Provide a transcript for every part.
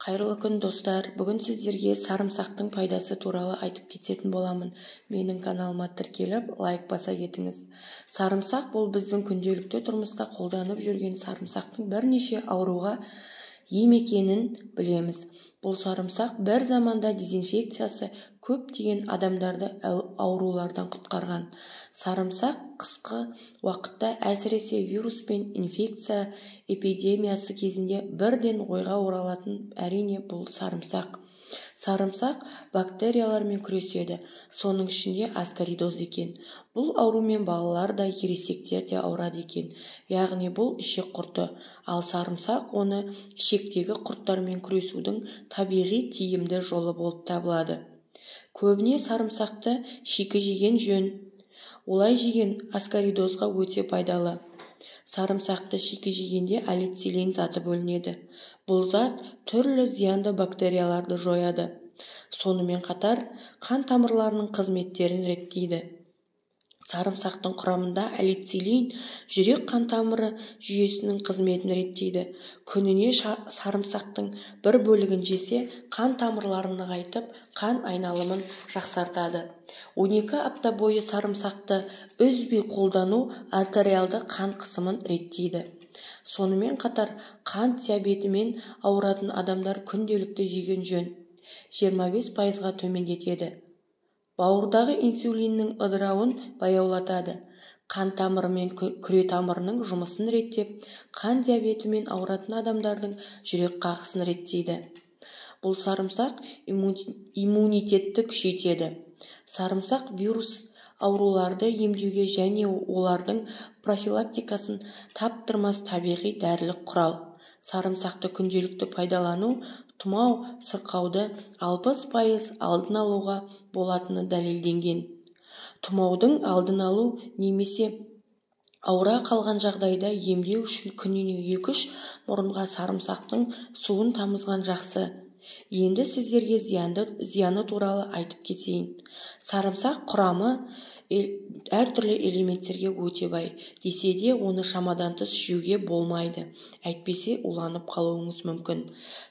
Қайырлы күн достар, бүгін сіздерге сарымсақтың пайдасы туралы айтып кететін боламын. Менің каналыма тіркеліп, лайк баса кетіңіз. Сарымсақ бұл біздің күнделікті тұрмыста қолданып жүрген сарымсақтың бірнеше ауруға ем екенін білеміз. Бұл сарымсақ бір заманда дезинфекциясы көптеген адамдарды аурулардан құтқарған. Сарымсақ қысқы уақытта әсіресе вирус пен инфекция эпидемиясы кезінде бірден ойға оралатын әрине бұл сарымсақ. Сарымсақ бактериялармен күреседі, соның ішінде аскаридоз екен. Бұл аурумен балалар да, ересектер де ауырады екен. Яғни бұл ішек құрты, ал сарымсақ оны ішектегі құрттармен күресудің табиғи тиімді жолы болып табылады. Көбіне сарымсақты шикі жеген жөн. Олай жеген аскаридозға өте пайдалы. Сарымсақты шикі жегенде алицилин заты бөлінеді. Бұл зат түрлі зиянды бактерияларды жояды. Сонымен қатар қан тамырларының қызметтерін реттейді. Сарымсақтың құрамында алицилин жүрек қан тамыры жүйесінің қызметін реттейді. Күніне сарымсақтың бір бөлігін жесе, қан тамырларын нығайтып, қан айналымын жақсартады. 12 апта бойы сарымсақты үзбей қолдану артериалды қан қысымын реттейді. Сонымен қатар қан диабетімен ауыратын адамдар күнделікті жеген жөн. 25%-ға төмендетеді. Бауырдағы инсулиннің ыдырауын баяулатады. Қан тамыры мен күре тамырының жұмысын реттеп, қан диабетімен ауыратын адамдардың жүрек қағысын реттейді. Бұл сарымсақ иммунитетті күшейтеді. Сарымсақ вирус ауруларды емдеуге және олардың профилактикасын таптырмас табиғи дәрілік құрал. Сарымсақты күнделікті пайдалану тұмау, сырқауды 60% алдын алуға болатыны дәлелденген. Тұмаудың алдын алу немесе ауыра қалған жағдайда емдеу үшін күніне 2-3 мұрынға сарымсақтың суын тамызған жақсы. Енді сіздерге зияны туралы айтып кетейін. Сарымсақ құрамы әртүрлі элементтерге өте бай. Десе де оны шамадан тыс жеуге болмайды. Әйтпесе уланып қалуыңыз мүмкін.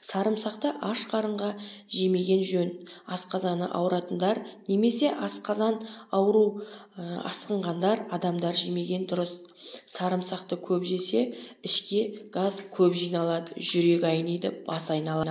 Сарымсақты аш қарынға жемеген жөн. Асқазаны ауыратындар немесе асқазан ауру асқынғандар адамдар жемеген дұрыс. Сарымсақты көп жесе, ішке газ көп жиналады, жүрек айниды, бас айналады.